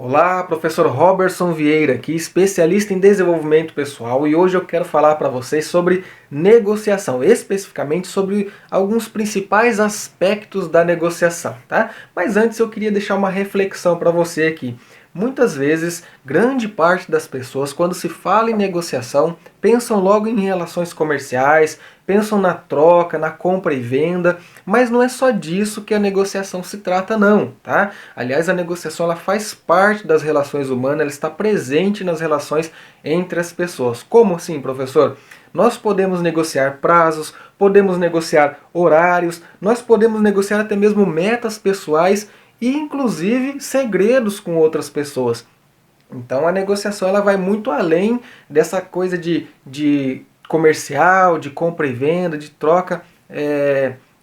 Olá, professor Robertson Vieira aqui, especialista em desenvolvimento pessoal, e hoje eu quero falar para vocês sobre negociação, especificamente sobre alguns principais aspectos da negociação, tá? Mas antes eu queria deixar uma reflexão para você aqui. Muitas vezes, grande parte das pessoas, quando se fala em negociação, pensam logo em relações comerciais, pensam na troca, na compra e venda, mas não é só disso que a negociação se trata não, tá? Aliás, a negociação ela faz parte das relações humanas, ela está presente nas relações entre as pessoas. Como assim, professor? Nós podemos negociar prazos, podemos negociar horários, nós podemos negociar até mesmo metas pessoais e inclusive segredos com outras pessoas. Então a negociação ela vai muito além dessa coisa de comercial, de compra e venda, de troca,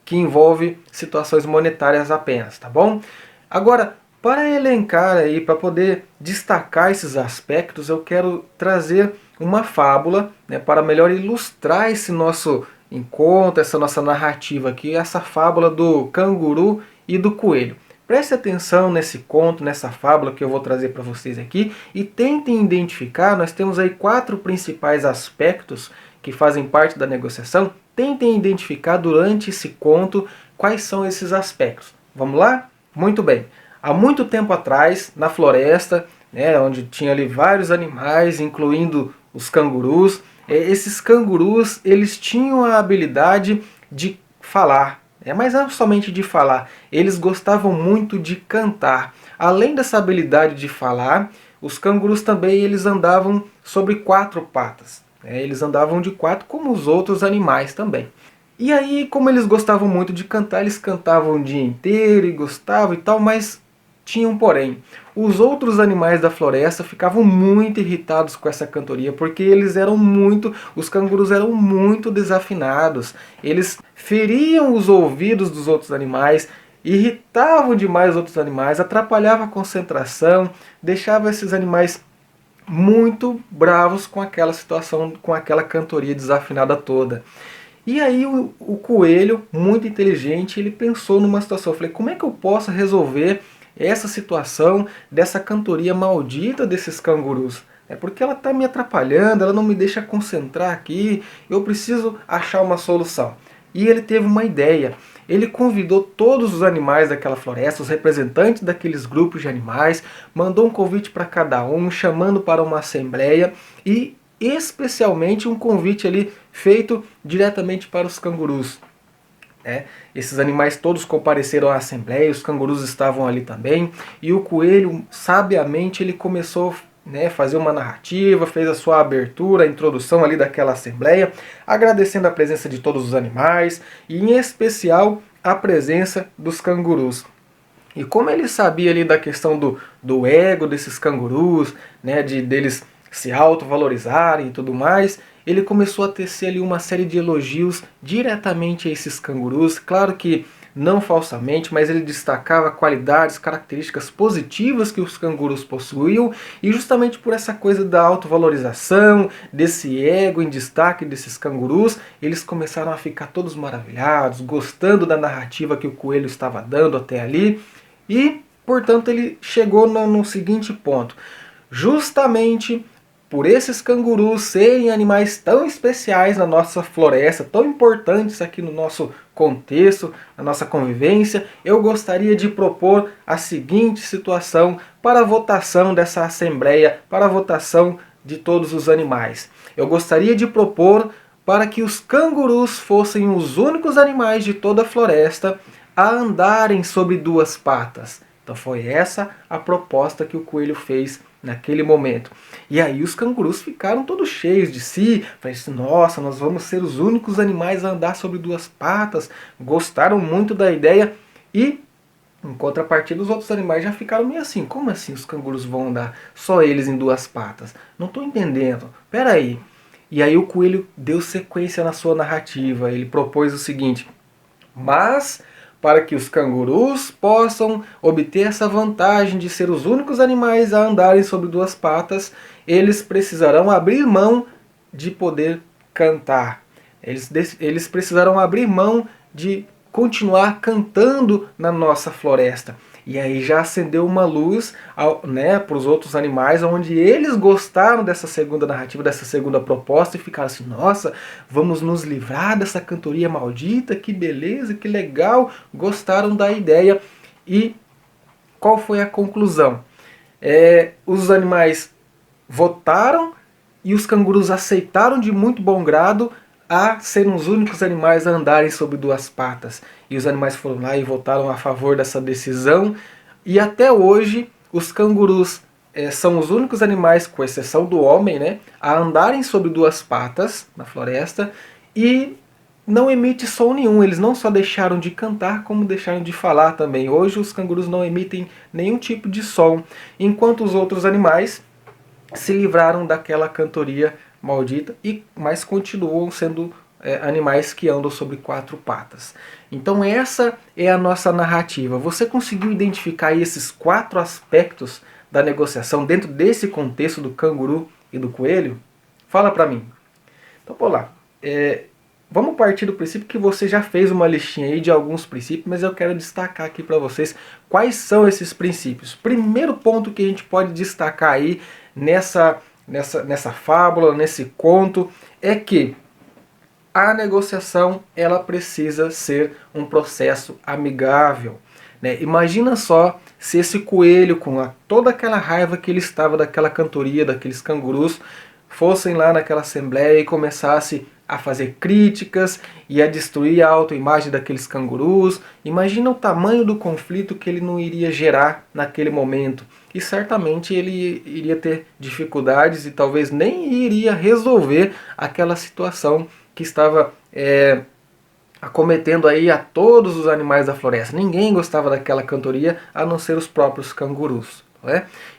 que envolve situações monetárias apenas, tá bom? Agora, para elencar aí, para poder destacar esses aspectos, eu quero trazer uma fábula, né, para melhor ilustrar esse nosso encontro, essa nossa narrativa aqui, essa fábula do canguru e do coelho. Preste atenção nesse conto, nessa fábula que eu vou trazer para vocês aqui e tentem identificar, nós temos aí 4 principais aspectos que fazem parte da negociação. Tentem identificar durante esse conto quais são esses aspectos. Vamos lá? Muito bem. Há muito tempo atrás, na floresta, né, onde tinha ali vários animais, incluindo os cangurus, esses cangurus eles tinham a habilidade de falar. Mas não somente de falar, eles gostavam muito de cantar. Além dessa habilidade de falar, os cangurus também eles andavam sobre 4 patas. Eles andavam de 4 como os outros animais também. E aí, como eles gostavam muito de cantar, eles cantavam o dia inteiro e gostavam e tal, mas tinha um porém. Os outros animais da floresta ficavam muito irritados com essa cantoria, porque os cangurus eram muito desafinados. Eles feriam os ouvidos dos outros animais, irritavam demais os outros animais, atrapalhavam a concentração, deixavam esses animais muito bravos com aquela situação, com aquela cantoria desafinada toda. E aí o coelho, muito inteligente, ele pensou numa situação. Eu falei, como é que eu posso resolver essa situação dessa cantoria maldita desses cangurus? É porque ela está me atrapalhando, ela não me deixa concentrar aqui, eu preciso achar uma solução. E ele teve uma ideia. Ele convidou todos os animais daquela floresta, os representantes daqueles grupos de animais, mandou um convite para cada um, chamando para uma assembleia e especialmente um convite ali feito diretamente para os cangurus. Esses animais todos compareceram à assembleia, os cangurus estavam ali também, e o coelho, sabiamente, ele começou a fazer uma narrativa, fez a sua abertura, a introdução ali daquela assembleia, agradecendo a presença de todos os animais, e em especial a presença dos cangurus. E como ele sabia ali da questão do ego desses cangurus, deles se autovalorizarem e tudo mais, ele começou a tecer ali uma série de elogios diretamente a esses cangurus. Claro que não falsamente, mas ele destacava qualidades, características positivas que os cangurus possuíam, e justamente por essa coisa da autovalorização, desse ego em destaque desses cangurus, eles começaram a ficar todos maravilhados, gostando da narrativa que o coelho estava dando até ali, e, portanto, ele chegou no seguinte ponto. Justamente por esses cangurus serem animais tão especiais na nossa floresta, tão importantes aqui no nosso contexto, na nossa convivência, eu gostaria de propor a seguinte situação para a votação dessa assembleia, para a votação de todos os animais. Eu gostaria de propor para que os cangurus fossem os únicos animais de toda a floresta a andarem sobre 2 patas. Então foi essa a proposta que o coelho fez naquele momento. E aí os cangurus ficaram todos cheios de si. Falaram assim, nossa, nós vamos ser os únicos animais a andar sobre 2 patas. Gostaram muito da ideia e, em contrapartida, os outros animais já ficaram meio assim. Como assim os cangurus vão andar só eles em 2 patas? Não estou entendendo. Pera aí. E aí o coelho deu sequência na sua narrativa. Ele propôs o seguinte, mas para que os cangurus possam obter essa vantagem de ser os únicos animais a andarem sobre 2 patas, eles precisarão abrir mão de poder cantar. Eles precisarão abrir mão de continuar cantando na nossa floresta. E aí já acendeu uma luz, né, para os outros animais, onde eles gostaram dessa segunda narrativa, dessa segunda proposta, e ficaram assim, nossa, vamos nos livrar dessa cantoria maldita, que beleza, que legal, gostaram da ideia. E qual foi a conclusão? Os animais votaram e os cangurus aceitaram de muito bom grado a serem os únicos animais a andarem sobre duas patas. E os animais foram lá e votaram a favor dessa decisão. E até hoje os cangurus são os únicos animais, com exceção do homem, né, a andarem sobre duas patas na floresta e não emite som nenhum. Eles não só deixaram de cantar, como deixaram de falar também. Hoje os cangurus não emitem nenhum tipo de som, enquanto os outros animais se livraram daquela cantoria maldita, mas continuam sendo animais que andam sobre quatro patas. Então essa é a nossa narrativa. Você conseguiu identificar aí esses quatro aspectos da negociação dentro desse contexto do canguru e do coelho? Fala pra mim. Então, vamos lá. Vamos partir do princípio que você já fez uma listinha aí de alguns princípios, mas eu quero destacar aqui para vocês quais são esses princípios. Primeiro ponto que a gente pode destacar aí nessa fábula, nesse conto, é que a negociação ela precisa ser um processo amigável. Né? Imagina só se esse coelho, com toda aquela raiva que ele estava daquela cantoria, daqueles cangurus, fossem lá naquela assembleia e começasse a fazer críticas e a destruir a autoimagem daqueles cangurus. Imagina o tamanho do conflito que ele não iria gerar naquele momento. E certamente ele iria ter dificuldades e talvez nem iria resolver aquela situação que estava acometendo aí a todos os animais da floresta. Ninguém gostava daquela cantoria a não ser os próprios cangurus.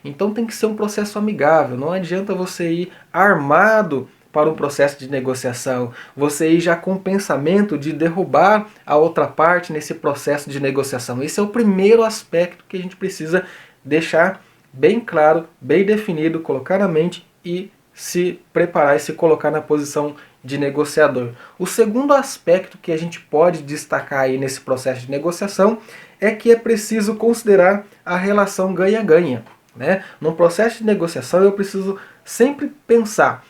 Então tem que ser um processo amigável. Não adianta você ir armado para um processo de negociação, você ir já com o pensamento de derrubar a outra parte nesse processo de negociação. Esse é o primeiro aspecto que a gente precisa deixar bem claro, bem definido, colocar na mente e se preparar e se colocar na posição de negociador. O segundo aspecto que a gente pode destacar aí nesse processo de negociação é que é preciso considerar a relação ganha-ganha. Né? No processo de negociação eu preciso sempre pensar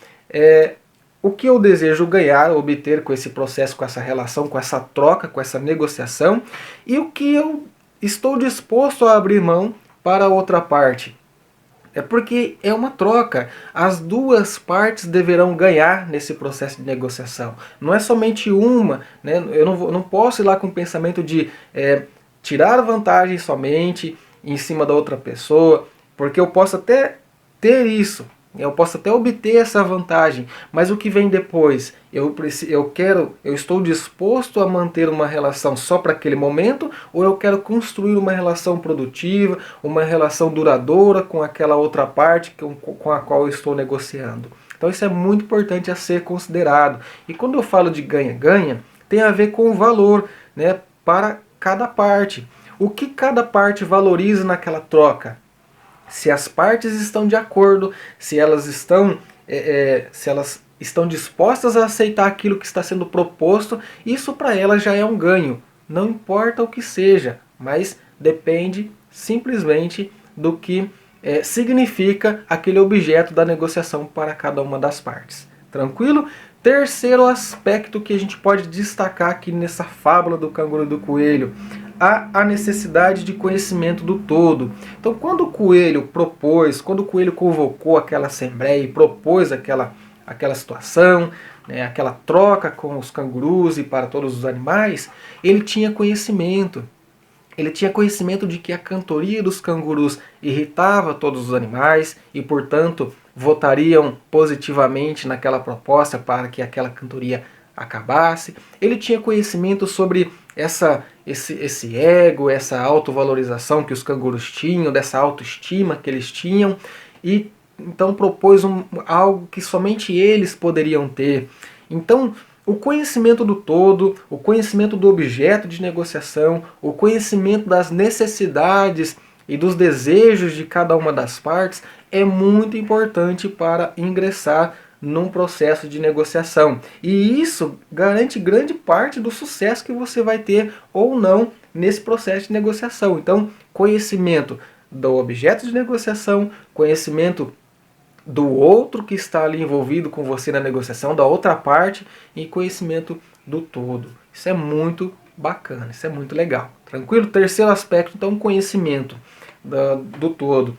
o que eu desejo ganhar, obter com esse processo, com essa relação, com essa troca, com essa negociação, e o que eu estou disposto a abrir mão para a outra parte. É porque é uma troca. As duas partes deverão ganhar nesse processo de negociação. Não é somente uma. Né? Eu não posso ir lá com o pensamento de tirar vantagem somente em cima da outra pessoa, porque eu posso até ter isso. Eu posso até obter essa vantagem, mas o que vem depois? Eu estou disposto a manter uma relação só para aquele momento, ou eu quero construir uma relação produtiva, uma relação duradoura com aquela outra parte com a qual eu estou negociando? Então isso é muito importante a ser considerado. E quando eu falo de ganha-ganha, tem a ver com o valor, né, para cada parte. O que cada parte valoriza naquela troca? Se as partes estão de acordo, se elas estão dispostas a aceitar aquilo que está sendo proposto, isso para elas já é um ganho. Não importa o que seja, mas depende simplesmente do que significa aquele objeto da negociação para cada uma das partes. Tranquilo? Terceiro aspecto que a gente pode destacar aqui nessa fábula do canguru e do coelho: a necessidade de conhecimento do todo. Então, quando o coelho convocou aquela assembleia e propôs aquela situação, né, aquela troca com os cangurus e para todos os animais, ele tinha conhecimento. Ele tinha conhecimento de que a cantoria dos cangurus irritava todos os animais e, portanto, votariam positivamente naquela proposta para que aquela cantoria acabasse. Ele tinha conhecimento sobre esse ego, essa autovalorização que os cangurus tinham, dessa autoestima que eles tinham, e então propôs algo que somente eles poderiam ter. Então, o conhecimento do todo, o conhecimento do objeto de negociação, o conhecimento das necessidades e dos desejos de cada uma das partes é muito importante para ingressar num processo de negociação. E isso garante grande parte do sucesso que você vai ter ou não nesse processo de negociação. Então, conhecimento do objeto de negociação, conhecimento do outro que está ali envolvido com você na negociação, da outra parte, e conhecimento do todo. Isso é muito bacana, isso é muito legal. Tranquilo? Terceiro aspecto, então, conhecimento do todo.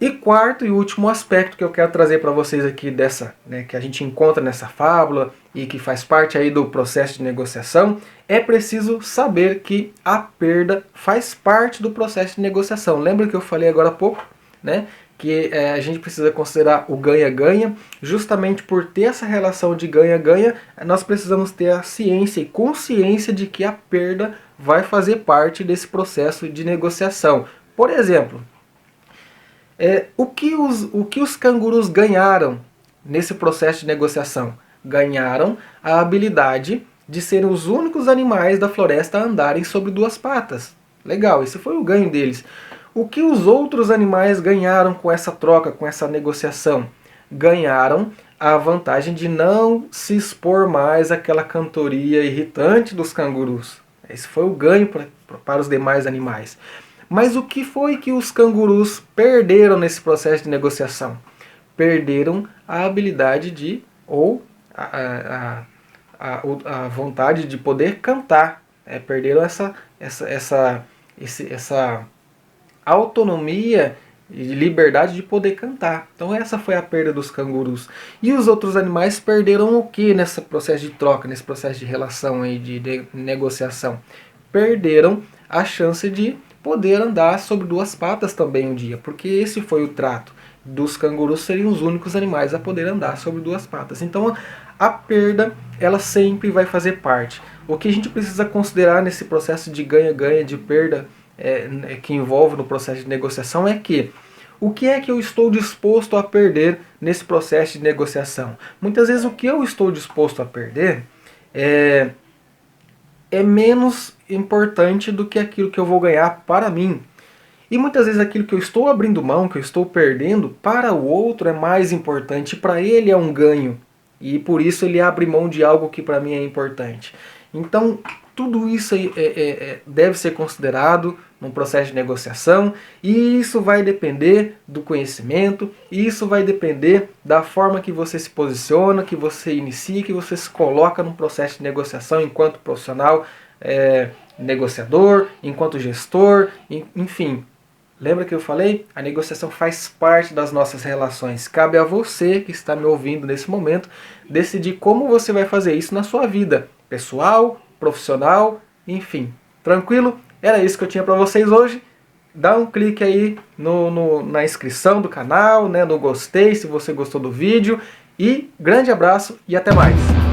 E quarto e último aspecto que eu quero trazer para vocês aqui dessa, que a gente encontra nessa fábula e que faz parte aí do processo de negociação, é preciso saber que a perda faz parte do processo de negociação. Lembra que eu falei agora há pouco, né? Que a gente precisa considerar o ganha-ganha. Justamente por ter essa relação de ganha-ganha, nós precisamos ter a ciência e consciência de que a perda vai fazer parte desse processo de negociação. Por exemplo, o que os cangurus ganharam nesse processo de negociação? Ganharam a habilidade de serem os únicos animais da floresta a andarem sobre duas patas. Legal, esse foi o ganho deles. O que os outros animais ganharam com essa troca, com essa negociação? Ganharam a vantagem de não se expor mais àquela cantoria irritante dos cangurus. Esse foi o ganho para os demais animais. Mas o que foi que os cangurus perderam nesse processo de negociação? Perderam a habilidade de, ou a vontade de poder cantar. Perderam essa autonomia e liberdade de poder cantar. Então essa foi a perda dos cangurus. E os outros animais perderam o que nesse processo de troca, nesse processo de relação aí, de negociação? Perderam a chance de poder andar sobre duas patas também um dia, porque esse foi o trato dos cangurus serem os únicos animais a poder andar sobre duas patas. Então a perda, ela sempre vai fazer parte. O que a gente precisa considerar nesse processo de ganha-ganha, de perda, que envolve no processo de negociação, é que o que é que eu estou disposto a perder nesse processo de negociação? Muitas vezes o que eu estou disposto a perder é menos importante do que aquilo que eu vou ganhar para mim. E muitas vezes aquilo que eu estou abrindo mão, que eu estou perdendo, para o outro é mais importante, para ele é um ganho. E por isso ele abre mão de algo que para mim é importante. Então tudo isso deve ser considerado num processo de negociação, e isso vai depender do conhecimento, e isso vai depender da forma que você se posiciona, que você inicia, que você se coloca num processo de negociação enquanto profissional, negociador, enquanto gestor, enfim. Lembra que eu falei? A negociação faz parte das nossas relações. Cabe a você que está me ouvindo nesse momento decidir como você vai fazer isso na sua vida pessoal, profissional, enfim. Tranquilo? Era isso que eu tinha para vocês hoje. Dá um clique aí na inscrição do canal, no gostei se você gostou do vídeo. E grande abraço e até mais!